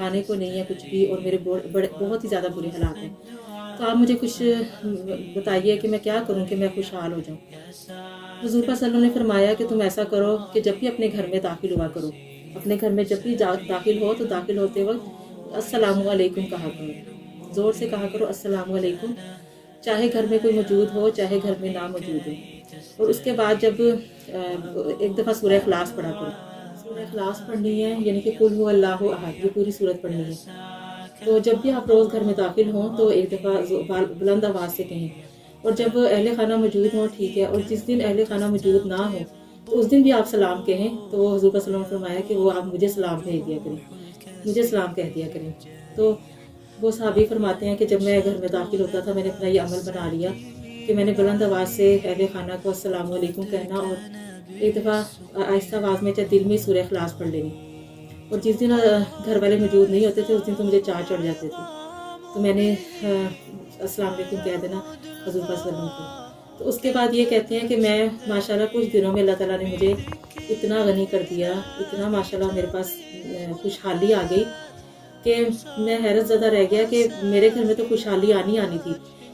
کھانے کو نہیں ہے کچھ بھی، اور میرے بہت ہی زیادہ برے حالات ہیں. تو آپ مجھے کچھ بتائیے کہ میں کیا کروں کہ میں خوشحال ہو جاؤں. حضور پاک صلی اللہ علیہ وسلم نے فرمایا کہ تم ایسا کرو کہ جب بھی اپنے گھر میں داخل ہوا کرو، اپنے گھر میں جب بھی داخل ہو تو داخل ہوتے وقت السلام علیکم کہا کرو، زور سے کہا کرو السلام علیکم، چاہے گھر میں کوئی موجود ہو چاہے گھر میں نہ موجود ہو. اور اس کے بعد جب ایک دفعہ سورہ اخلاص پڑھا کرو. سورہ اخلاص پڑھنی ہے، یعنی کہ قل هو اللہ احد، یہ پوری سورت پڑھنی ہے. تو جب بھی آپ روز گھر میں داخل ہوں تو ایک دفعہ بلند آواز سے کہیں. اور جب اہل خانہ موجود ہوں ٹھیک ہے، اور جس دن اہل خانہ موجود نہ ہو تو اس دن بھی آپ سلام کہیں. تو حضور صلی اللہ علیہ وسلم نے فرمایا کہ وہ آپ مجھے سلام بھیج دیا کریں، مجھے سلام کہہ دیا کریں. تو وہ صحابی فرماتے ہیں کہ جب میں گھر میں داخل ہوتا تھا میں نے اپنا یہ عمل بنا لیا کہ میں نے بلند آواز سے اہل خانہ کو السلام علیکم کہنا، اور ایک دفعہ آہستہ آواز میں چاہے دل میں سورہ اخلاص پڑھ لینی. اور جس دن گھر والے موجود نہیں ہوتے تھے اس دن تو مجھے چار چڑھ جاتے تھے، تو میں نے السلام علیکم کہہ دینا حضور پاک صلی اللہ علیہ وسلم کو. تو اس کے بعد یہ کہتے ہیں کہ میں ماشاءاللہ کچھ دنوں میں اللہ تعالیٰ نے مجھے اتنا غنی کر دیا، اتنا ماشاءاللہ میرے پاس خوشحالی آ گئی کہ میں حیرت زدہ رہ گیا کہ میرے گھر میں تو خوشحالی آنی تھی.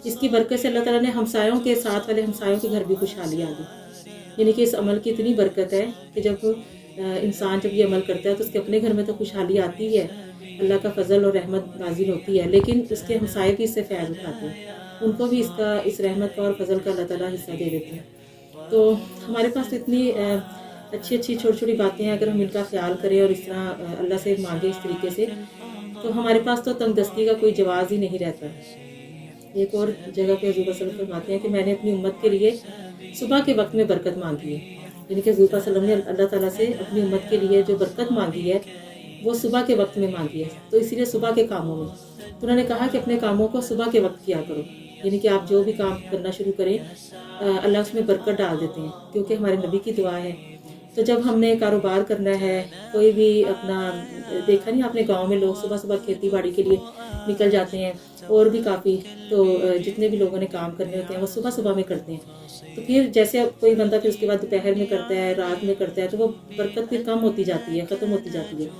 اس کی برکت سے اللہ تعالیٰ نے ہمسایوں کے ساتھ والے ہمسایوں کے گھر بھی خوشحالی آ گئی. یعنی کہ اس عمل کی اتنی برکت ہے کہ جب انسان جب یہ عمل کرتا ہے تو اس کے اپنے گھر میں تو خوشحالی آتی ہے، اللہ کا فضل اور رحمت نازل ہوتی ہے، لیکن اس کے ہمسائے بھی اس سے فیض اٹھاتے ہیں، ان کو بھی اس رحمت کا اور فضل کا اللہ تعالیٰ حصہ دے دیتے ہیں. تو ہمارے پاس اتنی اچھی چھوٹی چھوٹی باتیں ہیں، اگر ہم ان کا خیال کریں اور اس طرح اللہ سے مانگیں اس طریقے سے، تو ہمارے پاس تو تنگ دستی کا کوئی جواز ہی نہیں رہتا. ایک اور جگہ پہ حضور صلی اللہ علیہ وسلم فرماتے ہیں کہ میں نے اپنی امت کے لیے صبح کے وقت میں برکت مانگی ہے. یعنی کہ حضور صلی اللہ علیہ وسلم نے اللہ تعالیٰ سے اپنی امت کے لیے جو برکت مانگی ہے وہ صبح کے وقت میں مانگی ہے. تو اسی لیے صبح کے کاموں میں تو انہوں نے کہا کہ اپنے کاموں کو صبح کے وقت کیا کرو. یعنی کہ آپ جو بھی کام کرنا شروع کریں اللہ اس میں برکت ڈال دیتے ہیں، کیونکہ ہمارے نبی کی دعا ہے. تو جب ہم نے کاروبار کرنا ہے، کوئی بھی اپنا دیکھا نہیں آپ نے گاؤں میں لوگ صبح صبح کھیتی باڑی کے لیے نکل جاتے ہیں، اور بھی کافی تو جتنے بھی لوگوں نے کام کرنے ہوتے ہیں وہ صبح صبح میں کرتے ہیں. تو پھر جیسے کوئی بندہ پھر اس کے بعد دوپہر میں کرتا ہے، رات میں کرتا ہے، تو وہ برکت پھر کم ہوتی جاتی ہے، ختم ہوتی جاتی ہے.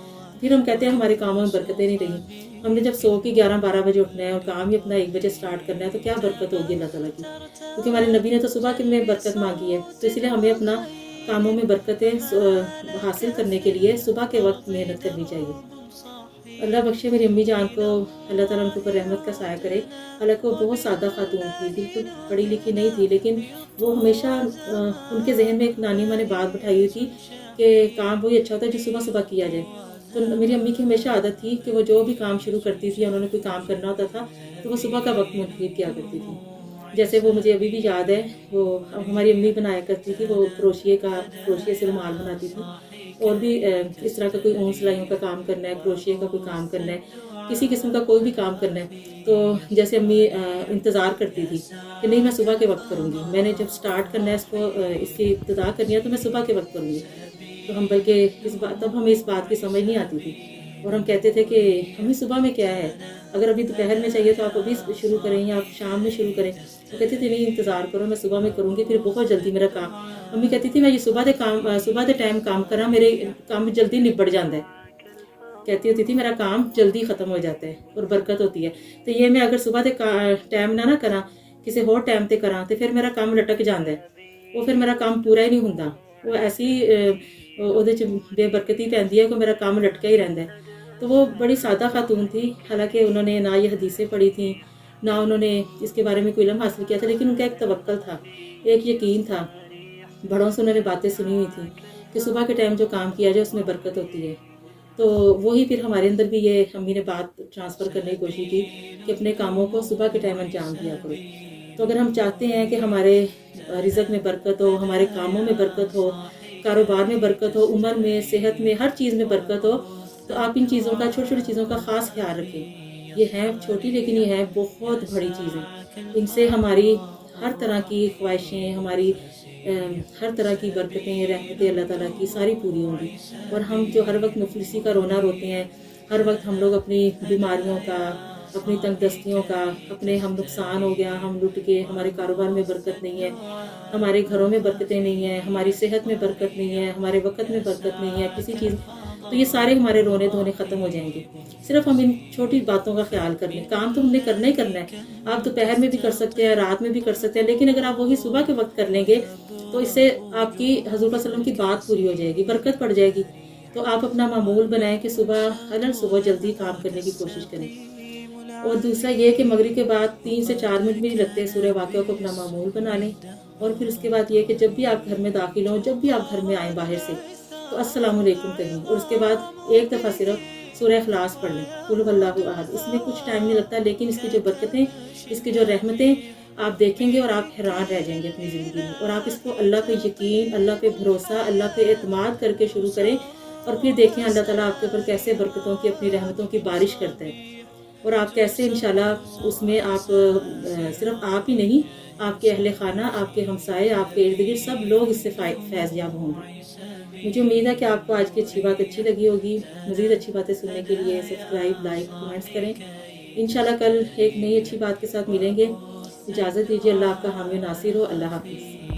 پھر ہم کہتے ہیں ہمارے کاموں میں برکتیں نہیں رہی. ہم نے جب سو کے 11-12 بجے اٹھنا ہے اور کام ہی اپنا 1 بجے سٹارٹ کرنا ہے تو کیا برکت ہوگی اللہ تعالیٰ کی؟ کیونکہ ہمارے نبی نے تو صبح کے میں برکت مانگی ہے. تو اس لیے ہمیں اپنا کاموں میں برکتیں حاصل کرنے کے لیے صبح کے وقت محنت کرنی چاہیے. اللہ بخشے میری امی جان کو، اللہ تعالیٰ ان کے اوپر رحمت کا سایہ کرے. حالانکہ وہ بہت سادہ خاتون تھی، بالکل پڑھی لکھی نہیں تھی، لیکن وہ ہمیشہ ان کے ذہن میں ایک نانی ماں نے بات بٹھائی ہوئی تھی کہ کام وہی اچھا ہوتا ہے جو صبح صبح کیا جائے. تو میری امی کی ہمیشہ عادت تھی کہ وہ جو بھی کام شروع کرتی تھی، انہوں نے کوئی کام کرنا ہوتا تھا تو وہ صبح کا وقت منتخب کیا کرتی تھی. جیسے وہ مجھے ابھی بھی یاد ہے، وہ ہماری امی بنایا کرتی تھی، وہ کروشیے سے رومال بناتی تھی. اور بھی اس طرح کا کوئی اون سلائیوں کا کام کرنا ہے، کروشیے کا کوئی کام کرنا ہے، کسی قسم کا کوئی بھی کام کرنا ہے، تو جیسے امی انتظار کرتی تھی کہ نہیں میں صبح کے وقت کروں گی، میں نے جب سٹارٹ کرنا ہے اس کی ابتدا کرنی ہے تو میں صبح کے وقت کروں گی. تو ہم بلکہ تب ہمیں اس بات کی سمجھ نہیں آتی تھی، اور ہم کہتے تھے کہ ہمیں صبح میں کیا ہے، اگر ابھی دوپہر میں چاہیے تو آپ ابھی شروع کریں یا آپ شام میں شروع کریں. وہ کہتی تھی نہیں انتظار کرو، میں صبح میں کروں گی، پھر بہت جلدی میرا کام. امی کہتی تھی میں یہ صبح دے ٹائم کام کرا، میرے کام جلدی نبڑ جاتا ہے. کہتی ہوتی تھی میرا کام جلدی ختم ہو جاتا ہے اور برکت ہوتی ہے. تو یہ میں اگر صبح دے ٹائم نہ کراں، کسی اور ٹائم تے کراں تو پھر میرا کام لٹک جاتا ہے، وہ پھر میرا کام پورا ہی نہیں ہوتا. وہ ایسی بے برکتی پہنتی ہے کہ میرا کام لٹکا ہی رہتا ہے. تو وہ بڑی سادہ خاتون تھی، حالانکہ انہوں نے نہ یہ حدیثیں پڑھی تھیں نہ انہوں نے اس کے بارے میں کوئی علم حاصل کیا تھا، لیکن ان کا ایک توکل تھا، ایک یقین تھا. بڑوں سے انہوں نے باتیں سنی ہوئی تھیں کہ صبح کے ٹائم جو کام کیا جائے اس میں برکت ہوتی ہے. تو وہی پھر ہمارے اندر بھی یہ امی نے بات ٹرانسفر کرنے کی کوشش کی کہ اپنے کاموں کو صبح کے ٹائم انجام دیا کرو. تو اگر ہم چاہتے ہیں کہ ہمارے رزق میں برکت ہو، ہمارے کاموں میں برکت ہو، کاروبار میں برکت ہو، عمر میں، صحت میں، ہر چیز میں برکت ہو، تو آپ ان چیزوں کا، چھوٹی چھوٹی چیزوں کا خاص خیال رکھیں. یہ ہیں چھوٹی لیکن یہ ہیں بہت بڑی چیزیں. ان سے ہماری ہر طرح کی خواہشیں، ہماری ہر طرح کی برکتیں، رحمتیں اللہ تعالیٰ کی ساری پوری ہوں گی. اور ہم جو ہر وقت مفلسی کا رونا روتے ہیں، ہر وقت ہم لوگ اپنی بیماریوں کا، اپنی تنگ دستیوں کا، اپنے ہم نقصان ہو گیا، ہم لٹ کے، ہمارے کاروبار میں برکت نہیں ہے، ہمارے گھروں میں برکتیں نہیں ہیں، ہماری صحت میں برکت نہیں ہے، ہمارے وقت میں برکت نہیں ہے، کسی چیز تو یہ سارے ہمارے رونے دھونے ختم ہو جائیں گے. صرف ہم ان چھوٹی باتوں کا خیال کر لیں. کام تو ہم نے کرنا ہی کرنا ہے. آپ دوپہر میں بھی کر سکتے ہیں, رات میں بھی کر سکتے ہیں, لیکن اگر آپ وہی صبح کے وقت کر لیں گے تو اس سے آپ کی حضور صلی اللہ علیہ وسلم کی بات پوری ہو جائے گی, برکت پڑ جائے گی. تو آپ اپنا معمول بنائیں کہ صبح جلدی کام کرنے کی کوشش کریں. اور دوسرا یہ کہ مغرب کے بعد 3 سے 4 منٹ بھی نہیں لگتے, سورہ واقعہ کو اپنا معمول بنا لیں. اور پھر اس کے بعد یہ کہ جب بھی آپ گھر میں داخل ہوں, جب بھی آپ گھر میں آئیں باہر سے, تو السلام علیکم کہیں, اور اس کے بعد ایک دفعہ صرف سورہ اخلاص پڑھ لیں, قل هو اللہ احد. اس میں کچھ ٹائم نہیں لگتا, لیکن اس کی جو برکتیں, اس کی جو رحمتیں آپ دیکھیں گے اور آپ حیران رہ جائیں گے اپنی زندگی میں. اور آپ اس کو اللہ پہ یقین, اللہ پہ بھروسہ, اللہ پہ اعتماد کر کے شروع کریں, اور پھر دیکھیں اللہ تعالیٰ آپ کے اوپر کیسے برکتوں کی, اپنی رحمتوں کی بارش کرتا ہے. اور آپ کیسے انشاءاللہ اس میں آپ صرف آپ ہی نہیں, آپ کے اہل خانہ, آپ کے ہمسائے, آپ کے ارد گرد سب لوگ اس سے فیض یاب ہوں گے. مجھے امید ہے کہ آپ کو آج کی اچھی بات اچھی لگی ہوگی. مزید اچھی باتیں سننے کے لیے سبسکرائب, لائک, کمنٹس کریں. انشاءاللہ کل ایک نئی اچھی بات کے ساتھ ملیں گے. اجازت دیجیے. اللہ آپ کا حامی و ناصر ہو. اللہ حافظ.